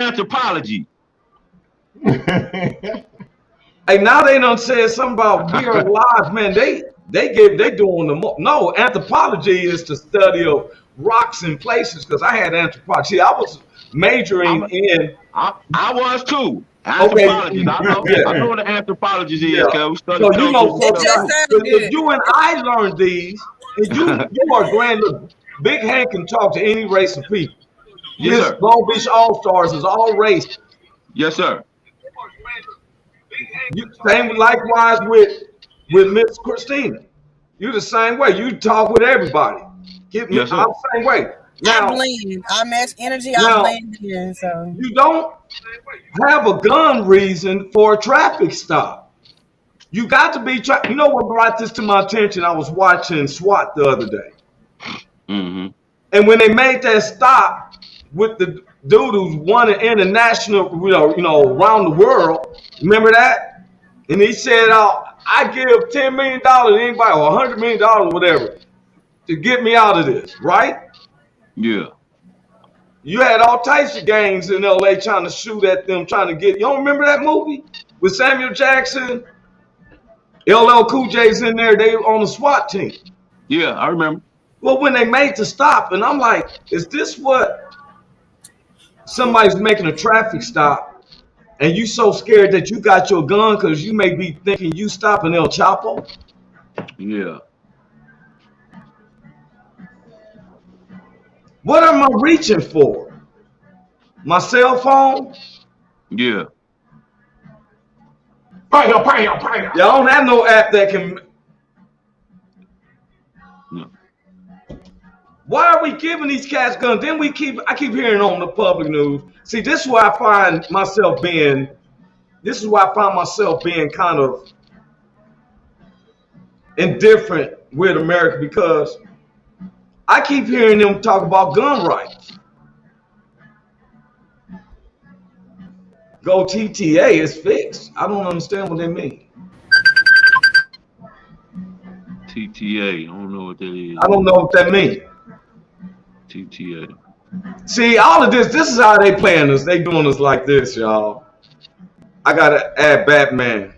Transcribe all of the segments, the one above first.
Anthropology. Hey, now they done said something about we are alive, man. They doing no, anthropology is the study of rocks and places because I had anthropology. See, I was majoring in I was too. okay, Anthropologist. I know what an anthropologist yeah. is, because we study So you know, culture. so good. if you and I learned these, and you are grand. Look, Big Hank can talk to any race of people. Yes, His sir. Long Beach All Stars is all race. Yes, sir. Same likewise with Miss Christina. You the same way. You talk with everybody. Yes, sir. I'm the same way. Now, I blend. I match energy. now I blend in. So you don't have a gun reason for a traffic stop. You got to be. You know what brought this to my attention? I was watching SWAT the other day, Mm-hmm. and when they made that stop with the dude who's won an international, you know, around the world. Remember that? And he said, "I give $10 million to anybody, or $100 million, whatever, to get me out of this." Right? Yeah. You had all types of gangs in LA trying to shoot at them, trying to get. You don't remember that movie with Samuel Jackson? LL Cool J's in there. They on the SWAT team. Yeah, I remember. Well, when they made the stop, and I'm like, is this what somebody's making a traffic stop, and you so scared that you got your gun because you may be thinking you stopping El Chapo? Yeah. What am I reaching for? My cell phone? Yeah. Y'all don't have no app that can. No. Why are we giving these cats guns? Then I keep hearing on the public news. See, this is where I find myself being. This is why I find myself being kind of indifferent with America, because I keep hearing them talk about gun rights. Go TTA is fixed. I don't understand what they mean. TTA. I don't know what that is. I don't know what that means. TTA. See, all of this is how they playing us. They doing us like this, y'all. I gotta add Batman.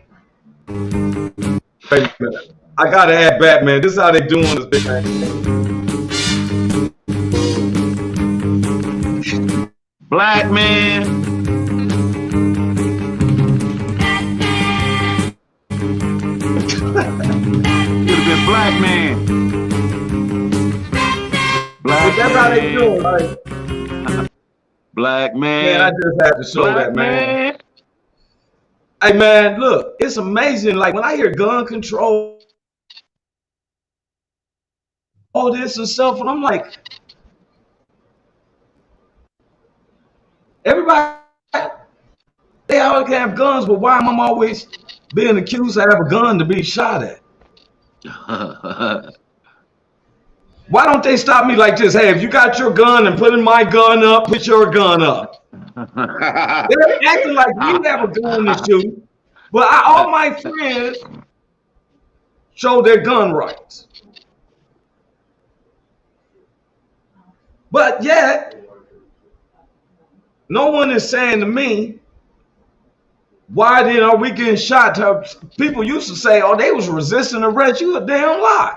Wait a minute. I gotta add Batman. This is how they doing us, big man. Black man. Could have been black man. Black That's how they doing. Like, black man. man, I just had to show Black that, man. Hey, man, look, it's amazing. Like, when I hear gun control, all this and stuff, and I'm like, everybody, they all can have guns, but why am I always being accused to have a gun to be shot at? Why don't they stop me like this? Hey, if you got your gun and putting my gun up, put your gun up. They're acting like we have a gun to shoot, but all my friends show their gun rights. But yet, no one is saying to me, why then are we getting shot? People used to say, oh, they was resisting arrest. You a damn lie.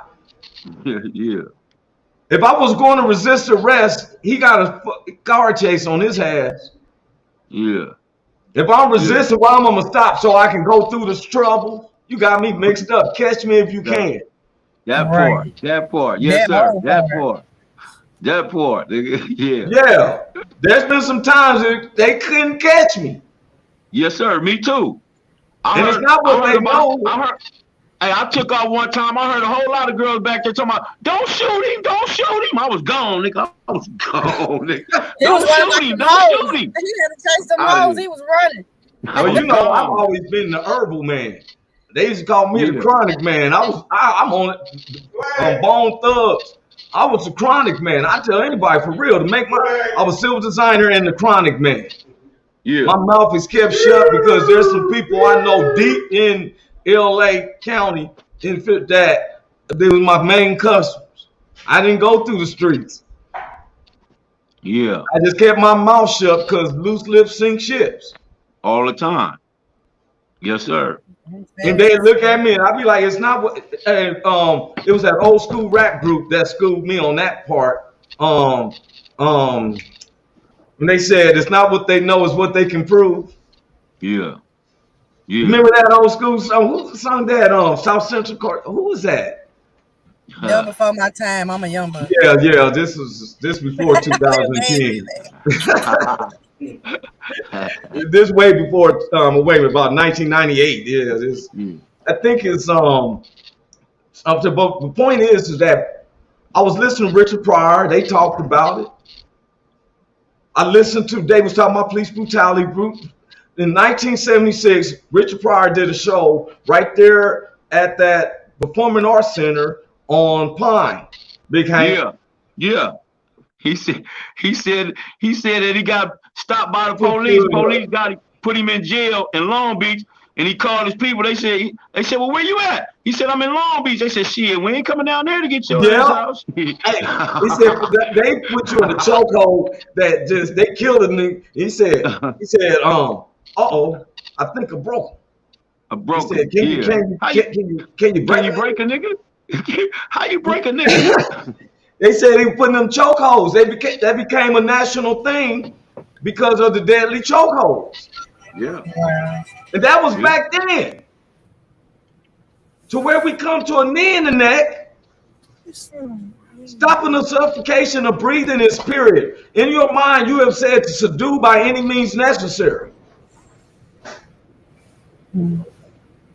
Yeah. If I was going to resist arrest, he got a car chase on his ass. Yeah. If I'm resisting, why am I going to stop so I can go through this trouble? You got me mixed up. Catch me if you can. That Right. part. That part. Yes, sir. That part. That part. Yeah. Yeah. There's been some times that they couldn't catch me. Yes, sir. Me too. And it's not what they know. Hey, I took off one time. I heard a whole lot of girls back there talking about, don't shoot him, don't shoot him. I was gone, nigga. I was gone, nigga. Don't shoot him, don't shoot him. He had to chase them hoes. He was running. Well, you know, I've always been the herbal man. They used to call me the chronic man. I'm on Bone Thugs. I was the chronic man. I tell anybody for real I was silver designer and the chronic man. Yeah. My mouth is kept shut because there's some people I know deep in LA County that they were my main customers. I didn't go through the streets. Yeah. I just kept my mouth shut because loose lips sink ships. All the time. Yes, sir. And they look at me and I be like, it's not what. And it was that old school rap group that schooled me on that part. And they said it's not what they know, it's what they can prove. Yeah. Yeah. Remember that old school song? Who sung that? South Central Court. Who was that? Young before my time. I'm a young buck. Yeah. This before 2010. This way before. Wait, about 1998. Yeah. This. I think it's But the point is that I was listening to Richard Pryor. They talked about it. I listened to. They was talking about police brutality group. In 1976, Richard Pryor did a show right there at that Performing Arts Center on Pine. Big Hank. Yeah. He said that he got stopped by the police. Police put him in jail in Long Beach, and he called his people. They said, well, where you at? He said, I'm in Long Beach. They said, shit, we ain't coming down there to get your ass house. He said they put you in a chokehold that just they killed him. He said, I think I broke him. He said, can you break a nigga? How you break a nigga? They said he was putting them chokeholds. That became a national thing because of the deadly chokeholds. Yeah. And that was back then. To where we come to a knee in the neck, stopping the suffocation of breathing is period. In your mind, you have said to subdue by any means necessary.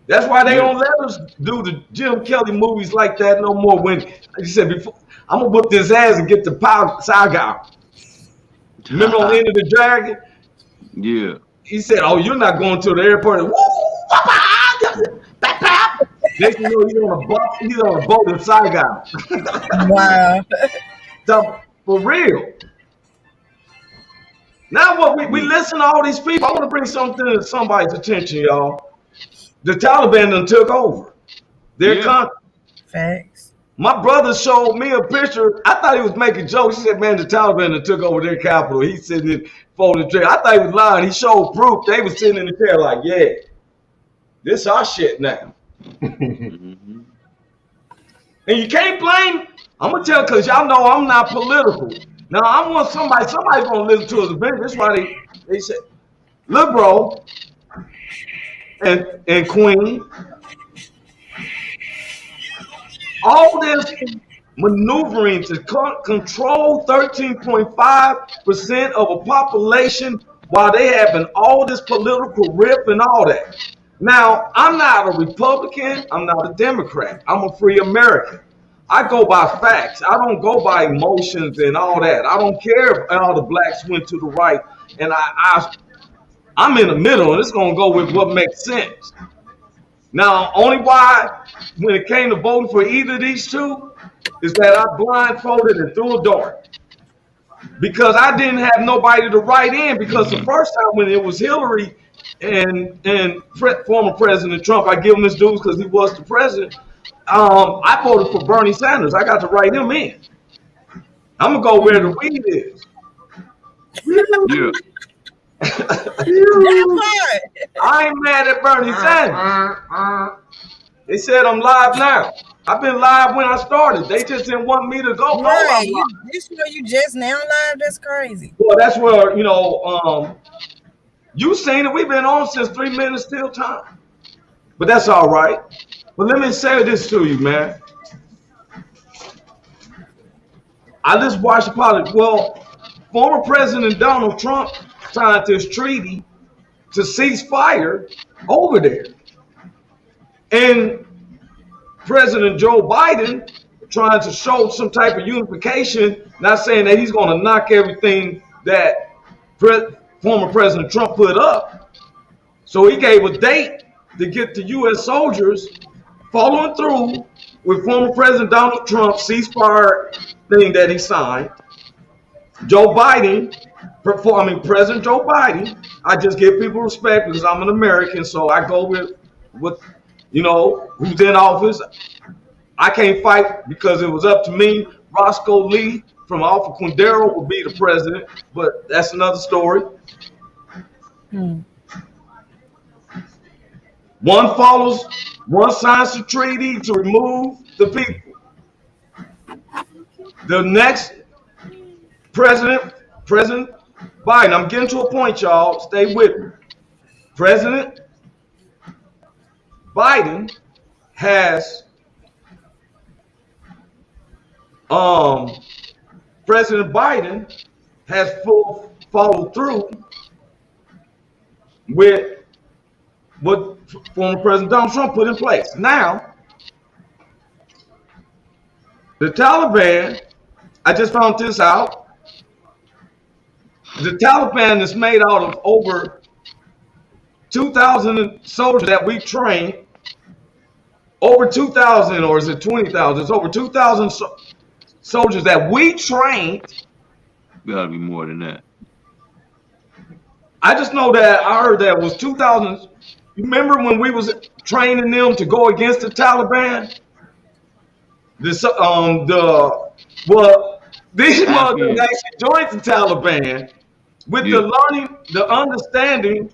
That's why they don't let us do the Jim Kelly movies like that no more. When he said before, I'm gonna whip this ass and get the Saigon. Remember on the End of the Dragon? Yeah. He said, "Oh, you're not going to the airport." And, next thing you know, he's on a boat in Saigon. Wow. So, for real. Now, what we listen to all these people. I want to bring something to somebody's attention, y'all. The Taliban done took over their country. Facts. My brother showed me a picture. I thought he was making jokes. He said, man, the Taliban done took over their capital. He's sitting in folding chair. I thought he was lying. He showed proof. They was sitting in the chair like, yeah, this our shit now. And you can't blame. I'm going to tell because y'all know I'm not political. Now, I want somebody's going to listen to us eventually. That's why they said, look, bro, and Queen, all this maneuvering to control 13.5% of a population while they having all this political rift and all that. Now, I'm not a Republican. I'm not a Democrat. I'm a free American. I go by facts. I don't go by emotions and all that. I don't care if all the blacks went to the right. And I'm in the middle, and it's going to go with what makes sense. Now, only why, when it came to voting for either of these two, is that I blindfolded and threw a dart. Because I didn't have nobody to write in, because the first time when it was Hillary and former President Trump, I give him his dues because he was the president, I voted for Bernie Sanders. I got to write him in. I'm going to go where the weed is. Yeah. I ain't mad at Bernie Sanders. They said I'm live now. I've been live when I started. They just didn't want me to go. Right. You just now live? That's crazy. Well, that's where, you seen it. We've been on since 3 minutes till time. But that's all right. But let me say this to you, man. I just watched the politics. Well, former President Donald Trump signed this treaty to cease fire over there. And President Joe Biden trying to show some type of unification, not saying that he's going to knock everything that former President Trump put up. So he gave a date to get the U.S. soldiers following through with former President Donald Trump's ceasefire thing that he signed. President Joe Biden, I just give people respect because I'm an American, so I go with who's in office. I can't fight because it was up to me, Roscoe Lee, from Alpha Quindaro will be the president, but that's another story. One signs the treaty to remove the people. The next President Biden, I'm getting to a point, y'all. Stay with me. President Biden has followed through with what former President Donald Trump put in place. Now, the Taliban, I just found this out. The Taliban is made out of over 2,000 soldiers that we trained. Over 2,000, or is it 20,000? It's over 2,000 soldiers that we trained. Gotta be more than that. I just know that I heard that it was 2,000. You remember when we was training them to go against the Taliban? These motherfuckers actually joined the Taliban with the learning, the understanding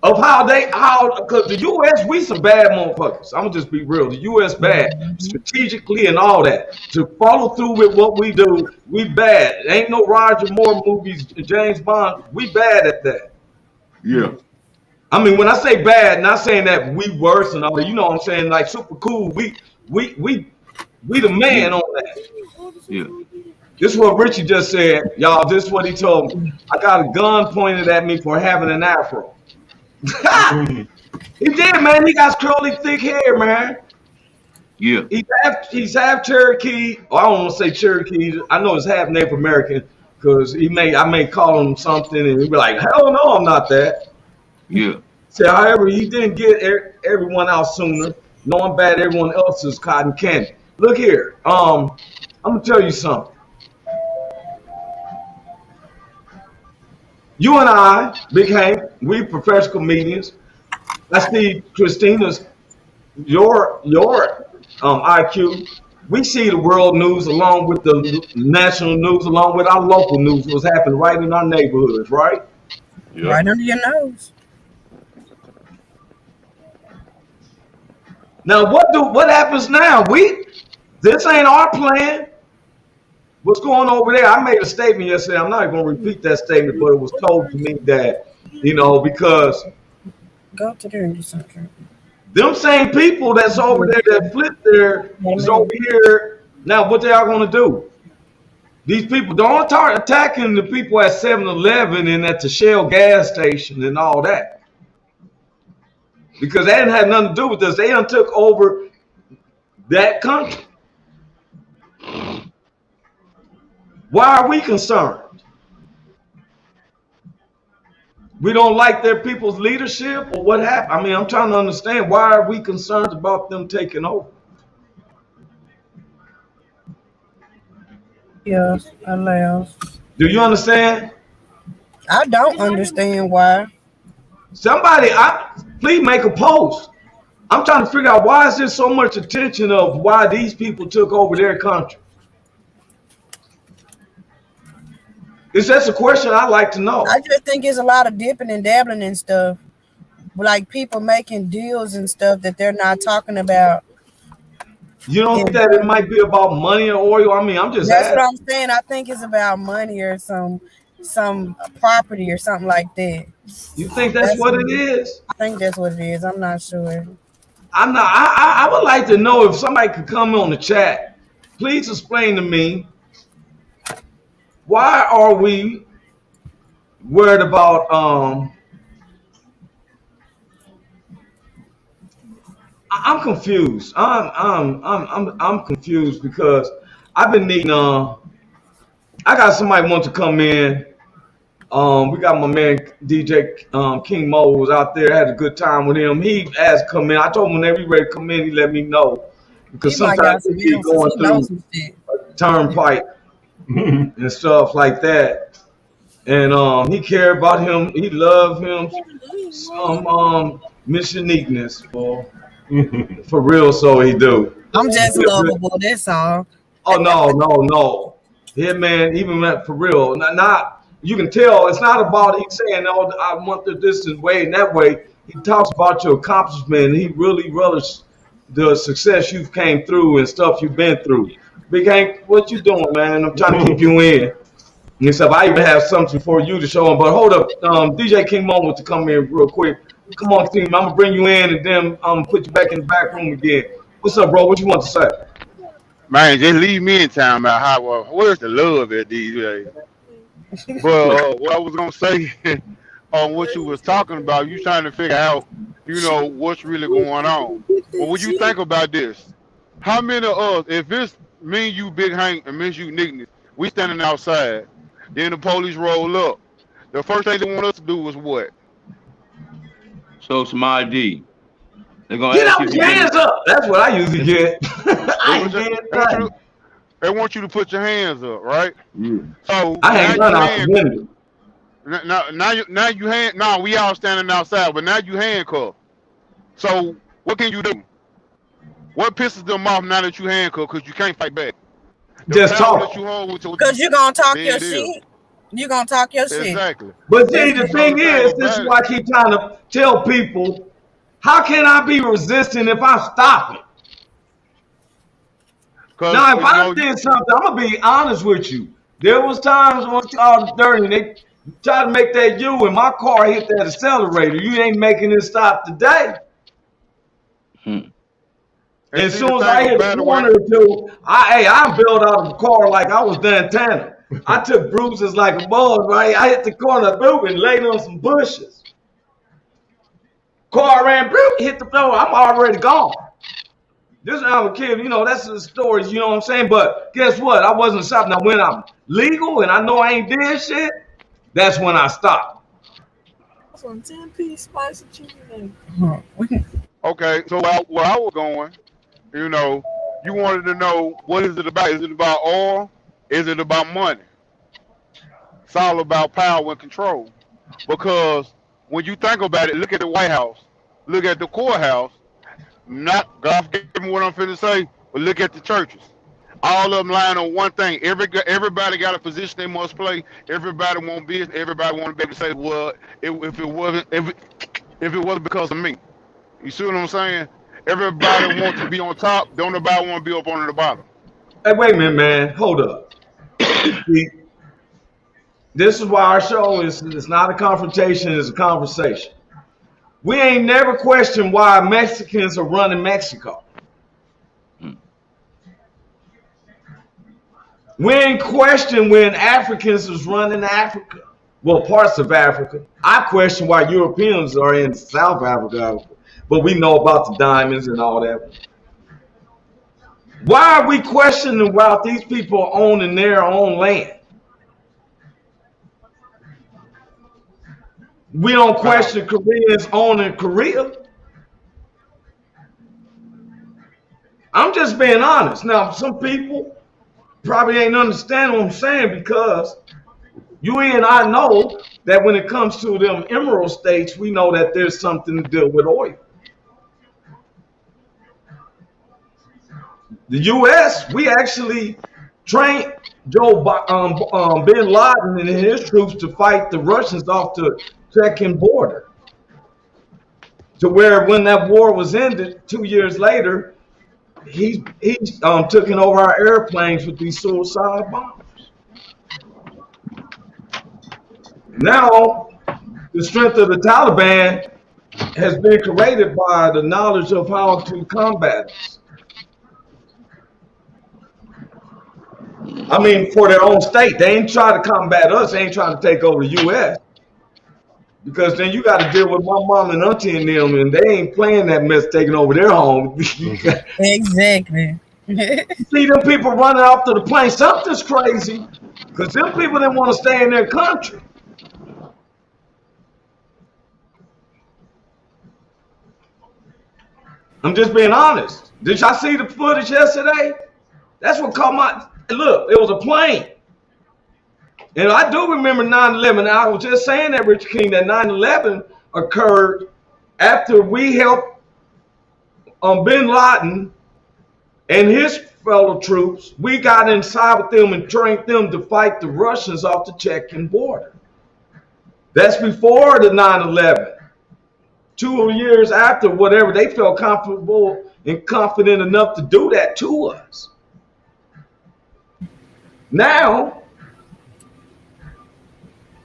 of because the U.S., we some bad motherfuckers. I'm gonna just be real. The U.S. bad strategically and all that. To follow through with what we do, we bad. Ain't no Roger Moore movies, James Bond. We bad at that. Yeah. I mean, when I say bad, not saying that we worse and all that. You know what I'm saying? Like super cool. We the man on that. Yeah. This is what Richie just said, y'all. This is what he told me. I got a gun pointed at me for having an afro. He did, man. He got curly, thick hair, man. Yeah. He's half Cherokee. Well, I don't want to say Cherokee. I know it's half Native American because I may call him something and he'd be like, hell no, I'm not that. Yeah. So, however, he didn't get everyone out sooner, knowing bad everyone else is cotton candy. Look here. I'm gonna tell you something. You and I, Big Hank, we professional comedians. I see Christina's your IQ. We see the world news along with the national news, along with our local news. What's happening right in our neighborhoods, right? Yep. Right under your nose. Now what happens now? This ain't our plan. What's going on over there? I made a statement yesterday. I'm not going to repeat that statement, but it was told to me that, because go to there and do something. Them same people that's over there that flipped there is over here. Now, what they are going to do? These people don't start attacking the people at 7-Eleven and at the Shell gas station and all that. Because they didn't have nothing to do with this. They done took over that country. Why are we concerned? We don't like their people's leadership, or what happened? I mean, I'm trying to understand, why are we concerned about them taking over? Yes, allows. Do you understand? I don't understand why. Somebody, please make a post. I'm trying to figure out, why is there so much attention of why these people took over their country? It's just a question I'd like to know. I just think it's a lot of dipping and dabbling and stuff. Like people making deals and stuff that they're not talking about. You don't think that it might be about money or oil? I mean, I'm just That's what I'm saying. I think it's about money or some property or something like that. You think that's what it is? I think that's what it is. I'm not sure. I'm not. I would like to know if somebody could come on the chat. Please explain to me, why are we worried about I'm confused. I'm confused because I've been needing I got somebody want to come in. We got my man DJ King Mo was out there, had a good time with him. He asked to come in. I told him whenever he ready to come in, he let me know. Because sometimes he keep going through a turnpike and stuff like that. And he cared about him. He loved him. Some Miss Uniqueness. For real, so he do. I'm just lovable. That's all. Oh no. Yeah, man. Even for real, not you can tell it's not about he's saying, "Oh, I want this way and that way." He talks about your accomplishment. And he really relishes the success you've came through and stuff you've been through. Big Hank, what you doing, man? I'm trying to keep you in. And stuff. I even have something for you to show him. But hold up, DJ King Mo wants to come in real quick. Come on, team. I'm gonna bring you in and then put you back in the back room again. What's up, bro? What you want to say? Man, just leave me in town about how where's the love at these days. But what I was gonna say on what you was talking about, you trying to figure out, what's really going on. But when you think about this, how many of us, if it's me, you, Big Hank, and Miss Uniqueness, we standing outside, then the police roll up. The first thing they want us to do is what? Show some ID. They're gonna Get ask out you your hands up. That's what I usually get. They want you to put your hands up, right? Yeah. So I hang none out the window. Now we all standing outside, but now you handcuffed. So what can you do? What pisses them off now that you handcuffed? Because you can't fight back. Just talk. Because you're gonna talk your shit. You're gonna talk your shit. Exactly. But see, the thing is, this is why I keep trying to tell people, how can I be resistant if I stop it? Now, if I did something, I'm gonna be honest with you. There was times when I was dirty, they tried to make that U, and my car hit that accelerator. You ain't making it stop today. As soon as I hit a corner or two, I bailed out of the car like I was Dantana. I took bruises like a bug, right? I hit the corner of the building, laid on some bushes. Car ran, hit the floor. I'm already gone. This is how I'm a kid, that's the stories, you know what I'm saying? But guess what? I wasn't stopping. Now, when I'm legal and I know I ain't did shit, that's when I stop. Some 10-piece spicy chicken. Okay, so where I was going, you wanted to know, what is it about? Is it about oil? Is it about money? It's all about power and control. Because when you think about it, look at the White House, look at the courthouse. Not God forgive me what I'm finna say, but look at the churches. All of them lying on one thing. Everybody got a position they must play. Everybody want business. Everybody want to be able to say, well, if it wasn't because of me. You see what I'm saying? Everybody wants to be on top. Don't nobody want to be up on the bottom. Hey, wait a minute, man. Hold up. See, this is why our show is not a confrontation, it's a conversation. We ain't never questioned why Mexicans are running Mexico. We ain't questioned when Africans is running Africa. Well, parts of Africa. I question why Europeans are in South Africa, but we know about the diamonds and all that. Why are we questioning about these people owning their own land? We don't question Koreans owning Korea. I'm just being honest. Now, some people probably ain't understand what I'm saying because you and I know that when it comes to them emerald states, we know that there's something to do with oil. The U.S., we actually trained bin Laden and his troops to fight the Russians off the Czech border. To where when that war was ended, 2 years later, he's taking over our airplanes with these suicide bombers. Now, the strength of the Taliban has been created by the knowledge of how to combat us. I mean, for their own state. They ain't trying to combat us. They ain't trying to take over the U.S. Because then you got to deal with my mom and auntie and them, and they ain't playing that mess taking over their home. Exactly. See them people running off to the plane. Something's crazy because them people didn't want to stay in their country. I'm just being honest. Did y'all see the footage yesterday? That's what caught my... Look, it was a plane. And I do remember 9/11. I was just saying that, Richard King, that 9/11 occurred after we helped Bin Laden and his fellow troops, we got inside with them and trained them to fight the Russians off the Chechen border. That's before the 9/11. 2 years after, whatever, they felt comfortable and confident enough to do that to us. Now,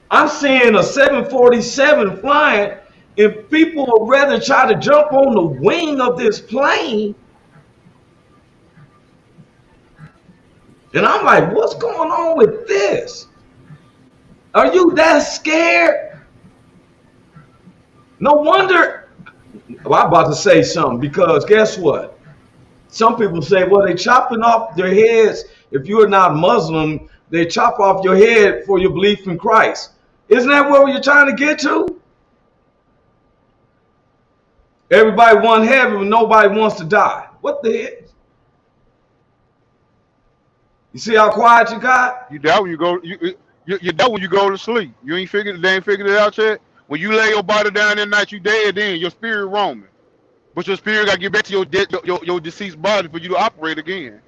I'm seeing a 747 flying, and people would rather try to jump on the wing of this plane. And I'm like, what's going on with this? Are you that scared? No wonder. Well, I'm about to say something, because guess what? Some people say, well, they're chopping off their heads. If you're not Muslim, they chop off your head for your belief in Christ. Isn't that where you're trying to get to? Everybody wants heaven, but nobody wants to die. What the heck? You see how quiet you got? You die when you go. You die when you go to sleep. You ain't figured. They ain't figured it out yet. When you lay your body down at night, you dead. Then your spirit roaming, but your spirit got to get back to your deceased body for you to operate again.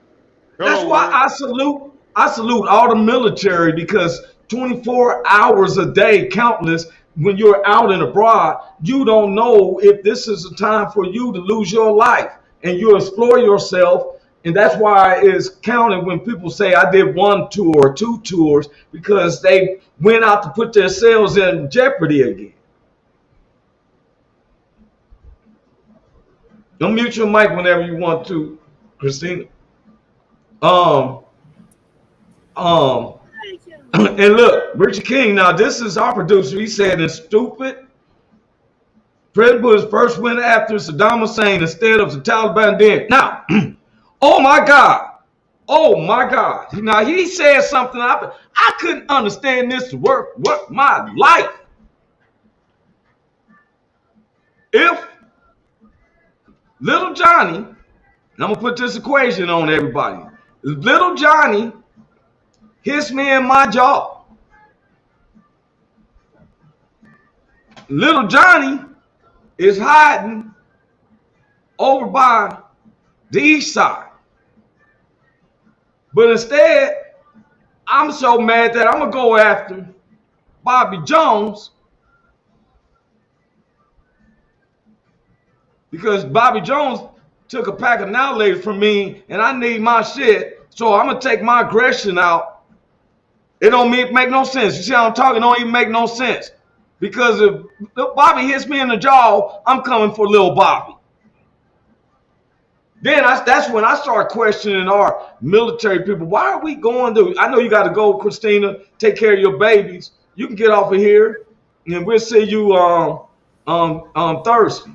That's why I salute all the military, because 24 hours a day, countless, when you're out and abroad, you don't know if this is a time for you to lose your life, and you explore yourself. And that's why it's counted when people say I did 1 tour or 2 tours, because they went out to put themselves in jeopardy again. Unmute your mic whenever you want to, Christina. And look, Richard King, now this is our producer. He said it's stupid. President Bush first went after Saddam Hussein instead of the Taliban did. Now, oh my God. Oh my God. Now he said something I couldn't understand this work my life. If little Johnny, and I'm gonna put this equation on everybody. Little Johnny hits me in my jaw. Little Johnny is hiding over by the east side. But instead, I'm so mad that I'm going to go after Bobby Jones, because Bobby Jones took a pack of now-laters from me, and I need my shit, so I'm going to take my aggression out. It don't make no sense. You see how I'm talking? It don't even make no sense. Because if Bobby hits me in the jaw, I'm coming for little Bobby. Then that's when I start questioning our military people. Why are we going to? I know you got to go, Christina. Take care of your babies. You can get off of here, and we'll see you Thursday.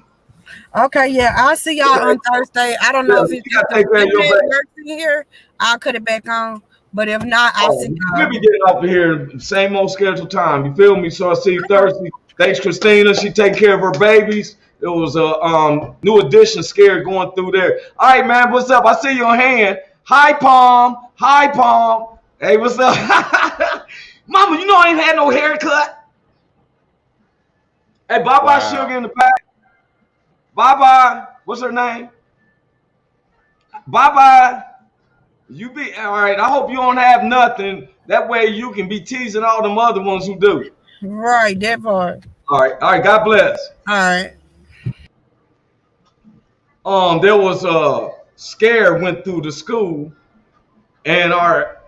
Okay, yeah, I'll see y'all on Thursday. I don't know if it's working here. I'll cut it back on. But if not, I'll see y'all. We'll be getting off of here, same old scheduled time. You feel me? So I'll see you Thursday. Thanks, Christina. She take care of her babies. It was a new edition, scared going through there. All right, man, what's up? I see your hand. Hi, Palm. Hi, Palm. Hey, what's up? Mama, you know I ain't had no haircut. Hey, bye-bye, Sugar in the back. Bye-bye. What's her name? Bye-bye. You be all right. I hope you don't have nothing. That way you can be teasing all them other ones who do. Right, that part. All right. God bless. All right. There was a scare went through the school, and our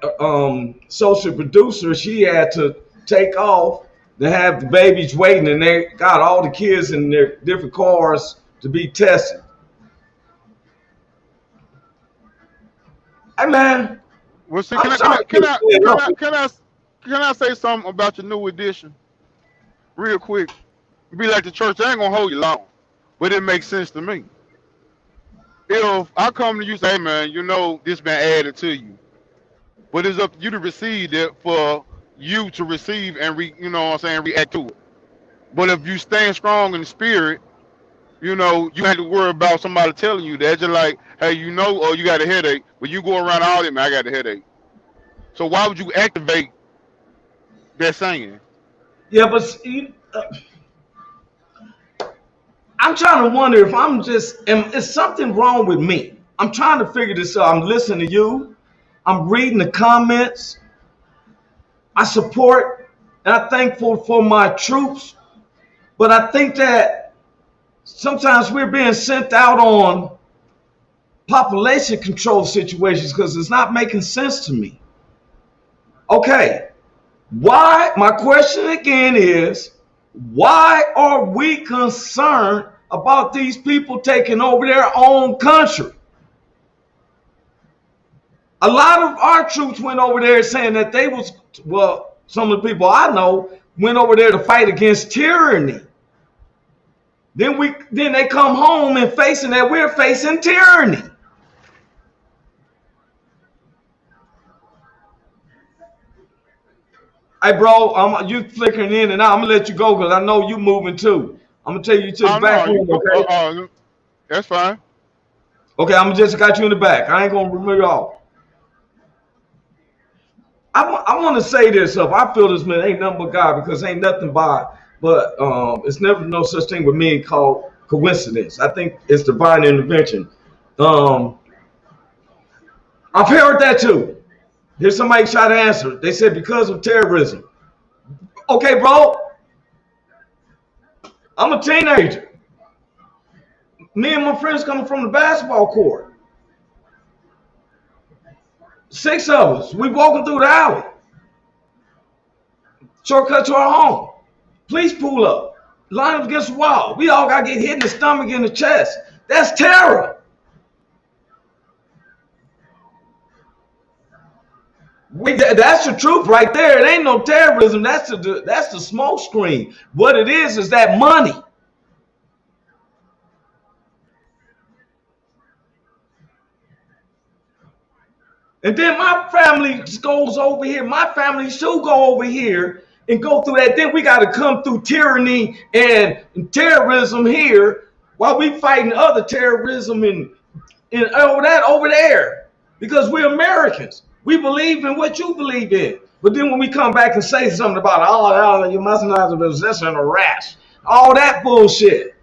social producer, she had to take off to have the babies waiting, and they got all the kids in their different cars to be tested. Hey man, well, see, can I say something about your new edition, real quick? Be like the church, I ain't gonna hold you long, but it makes sense to me. If I come to you and say, hey man, you know this been added to you, but it's up to you to receive it, for you to receive and react to it. But if you stand strong in the spirit, you have to worry about somebody telling you that. Just like, hey, you got a headache, but you go around all that, man, I got a headache. So why would you activate that saying? Yeah, but I'm trying to wonder if is something wrong with me? I'm trying to figure this out. I'm listening to you. I'm reading the comments. I support and I'm thankful for my troops. But I think that sometimes we're being sent out on population control situations because it's not making sense to me. Okay, why? My question again is, why are we concerned about these people taking over their own country? A lot of our troops went over there saying that they was, well, some of the people I know went over there to fight against tyranny. Then they come home and facing that we're facing tyranny. Hey, bro, you flickering in and out. I'm gonna let you go because I know you moving too. I'm gonna take you to the back room, okay? That's fine. Okay, I'm just got you in the back. I ain't gonna remove you off. I want to say this up. I feel this man ain't nothing but God because ain't nothing but it's never no such thing with me called coincidence. I think it's divine intervention. I've heard that too. Here's somebody try to answer. They said because of terrorism. Okay, bro. I'm a teenager. Me and my friends coming from the basketball court. 6 of us. We walking through the alley. Shortcut to our home. Police pull up. Line up against the wall. We all got to get hit in the stomach and the chest. That's terror. That's the truth right there. It ain't no terrorism. That's the smoke screen. What it is that money. And then my family goes over here. My family should go over here and go through that. Then we got to come through tyranny and terrorism here while we fighting other terrorism and over there. Because we're Americans. We believe in what you believe in. But then when we come back and say something about, you must not have possession of rash. All that bullshit.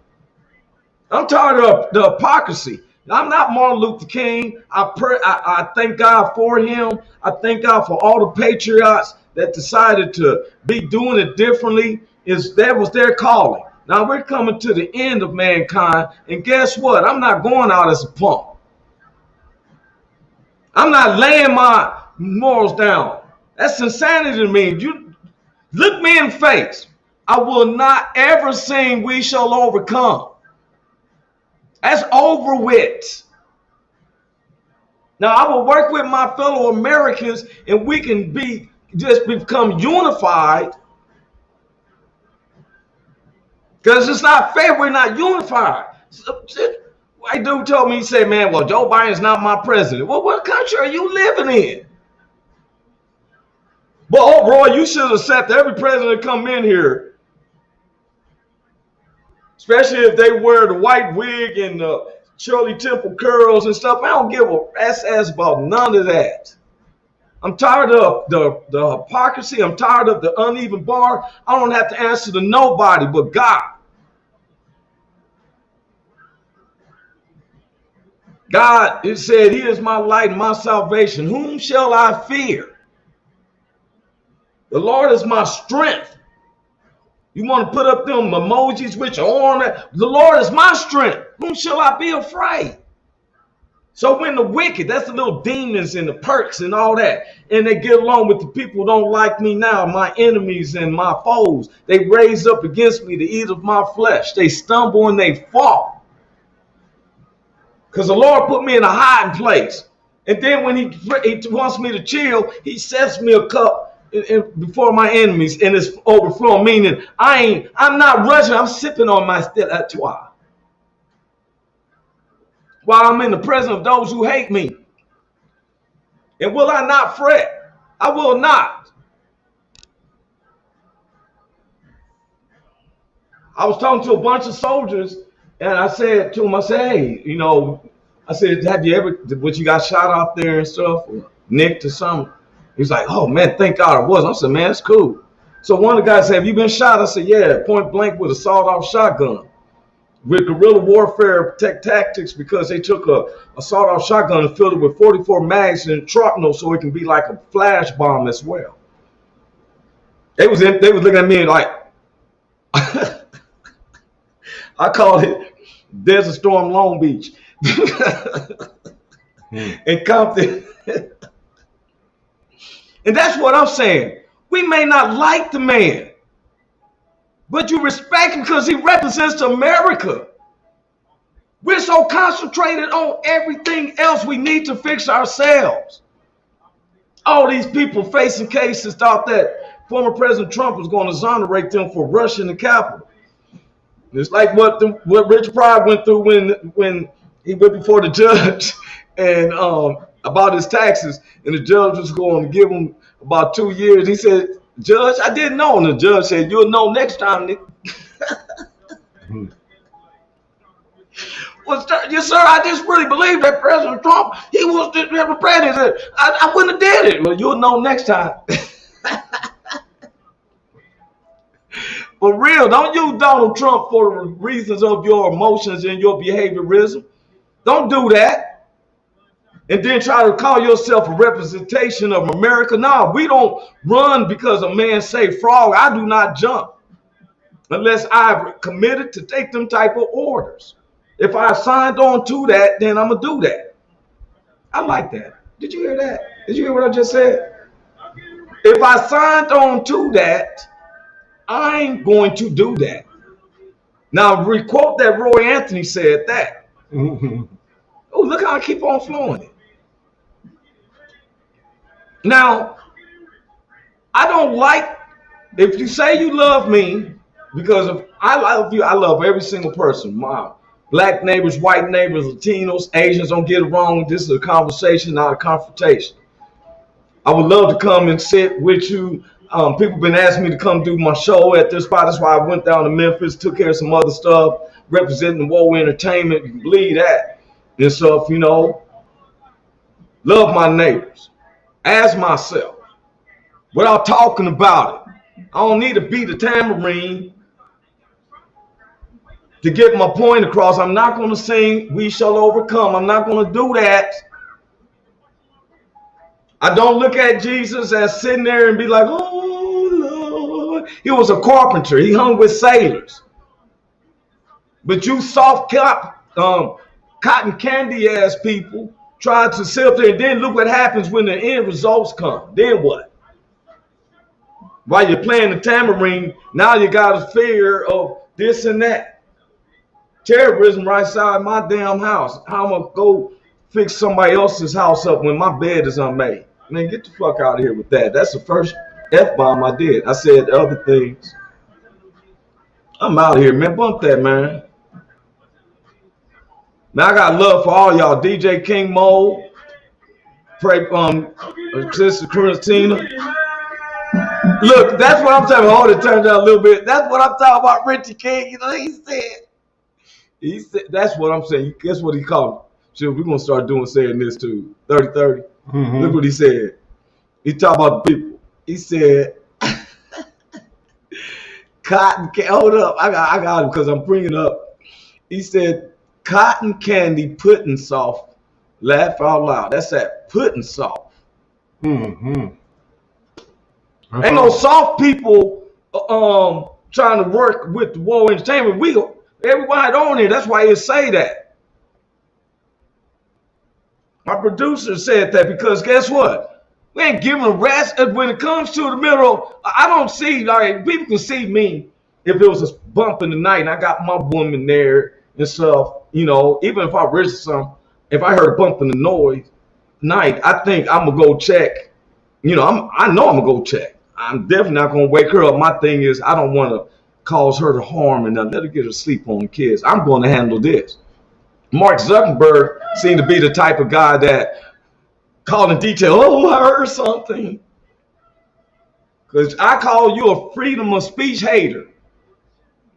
I'm tired of the hypocrisy. I'm not Martin Luther King. I thank God for him. I thank God for all the patriots that decided to be doing it differently. That was their calling. Now we're coming to the end of mankind. And guess what? I'm not going out as a punk. I'm not laying my morals down. That's insanity to me. You look me in the face. I will not ever sing "We Shall Overcome." That's over with. Now I will work with my fellow Americans and we can become unified. Because it's not fair, we're not unified. White dude told me, he said, man, well, Joe Biden's not my president. Well, what country are you living in? But oh, Roy, you should accept every president come in here. Especially if they wear the white wig and the Shirley Temple curls and stuff. I don't give a ass about none of that. I'm tired of the hypocrisy. I'm tired of the uneven bar. I don't have to answer to nobody but God. God, it said, he is my light and my salvation. Whom shall I fear? The Lord is my strength. You want to put up them emojis with your arm? The Lord is my strength. Whom shall I be afraid? So when the wicked, that's the little demons and the perks and all that, and they get along with the people who don't like me now, my enemies and my foes, they raise up against me to eat of my flesh. They stumble and they fall. Because the Lord put me in a hiding place. And then when he wants me to chill, he sets me a cup before my enemies and it's overflowing, meaning I'm not rushing, I'm sipping on my still while I'm in the presence of those who hate me. And will I not fret? I will not. I was talking to a bunch of soldiers and I said to them, I said, hey, I said, have you ever, what you got shot out there and stuff, or nicked or something? He's like, oh man, thank God it wasn't. I said, man, it's cool. So one of the guys said, have you been shot? I said, yeah, point blank with a sawed-off shotgun. with guerrilla warfare tactics because they took a sawed-off shotgun and filled it with 44 mags and shrapnel so it can be like a flash bomb as well. They was looking at me like, I called it Desert Storm Long Beach. And Compton. And that's what I'm saying. We may not like the man, but you respect him because he represents America. We're so concentrated on everything else. We need to fix ourselves. All these people facing cases thought that former President Trump was going to exonerate them for rushing the Capitol. It's like what Richard Pryor went through when he went before the judge and about his taxes, and the judge was going to give him about 2 years. He said, "Judge, I didn't know." And the judge said, "You'll know next time, Nick." Well, yes, sir, I just really believe that President Trump, he was the president. I wouldn't have did it. Well, you'll know next time. For real, don't use Donald Trump for the reasons of your emotions and your behaviorism. Don't do that. And then try to call yourself a representation of America. No, we don't run because a man say frog. I do not jump unless I've committed to take them type of orders. If I signed on to that, then I'm going to do that. I like that. Did you hear that? Did you hear what I just said? If I signed on to that, I'm going to do that. Now, requote that Roy Anthony said that. Oh, look how I keep on flowing it. Now, I don't like, if you say you love me, because if I love you, I love every single person. My black neighbors, white neighbors, Latinos, Asians, don't get it wrong. This is a conversation, not a confrontation. I would love to come and sit with you. People have been asking me to come do my show at this spot. That's why I went down to Memphis, took care of some other stuff, representing the Woe Entertainment. You can believe that. And stuff, you know. Love my neighbors. As myself. Without talking about it. I don't need to beat a tambourine to get my point across. I'm not going to sing "We Shall Overcome." I'm not going to do that. I don't look at Jesus as sitting there and be like, "Oh, Lord." He was a carpenter. He hung with sailors. But you soft cotton candy ass people try to sit up there, and then look what happens when the end results come. Then what? While you're playing the tambourine, now you got a fear of this and that. Terrorism right side my damn house. How am I going to go fix somebody else's house up when my bed is unmade? Man, get the fuck out of here with that. That's the first F-bomb I did. I said other things. I'm out of here, man. Bump that, man. Man, I got love for all y'all. DJ King Mo. Pray, Sister Christina. Look, that's what I'm talking about. Hold it, turn down a little bit. That's what I'm talking about, Richie King. You know, he said, that's what I'm saying. Guess what he called it? Shit, we're going to start saying this too. 30-30. Mm-hmm. Look what he said. He talked about the people. He said, cotton candy. Hold up. I got him because I'm bringing up. He said, cotton candy pudding soft. Laugh out loud. That's that pudding soft. Mm-hmm. Ain't no soft people trying to work with the Woe Entertainment. Everybody on there. That's why he say that. My producer said that because guess what? We ain't giving a rest. When it comes to the middle, I don't see, like, people can see me if it was a bump in the night and I got my woman there and stuff, you know, even if I risk some, if I heard a bump in the night, I think I'm going to go check. You know, I know I'm going to go check. I'm definitely not going to wake her up. My thing is I don't want to cause her to harm and let her get her sleep on the kids. I'm going to handle this. Mark Zuckerberg seemed to be the type of guy that called in detail, oh, I heard something. Because I call you a freedom of speech hater.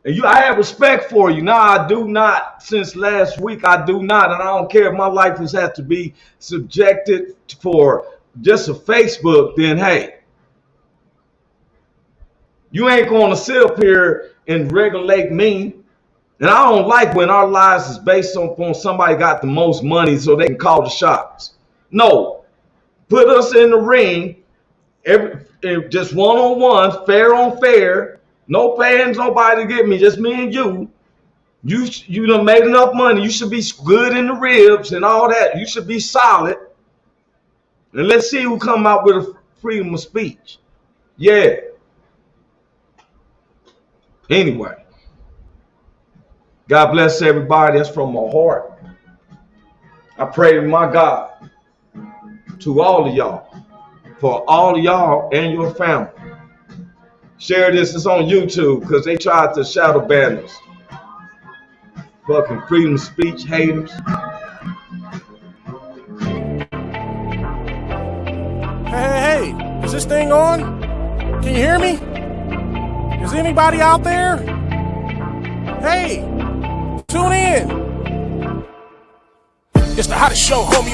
And I have respect for you. Now, I do not, since last week, I do not. And I don't care if my life has had to be subjected for just a Facebook, then hey. You ain't going to sit up here and regulate me And I don't like when our lives is based on somebody got the most money so they can call the shots. No, put us in the ring, just one-on-one, fair on fair. No paying nobody to get me, just me and you. You done made enough money. You should be good in the ribs and all that. You should be solid. And let's see who come out with a freedom of speech. Yeah. Anyway. God bless everybody. That's from my heart. I pray to my God, to all of y'all, for all of y'all and your family. Share this. It's on YouTube because they tried to shadow ban us. Fucking freedom of speech haters. Hey, is this thing on? Can you hear me? Is anybody out there? Hey, tune in. It's the hottest show, homie.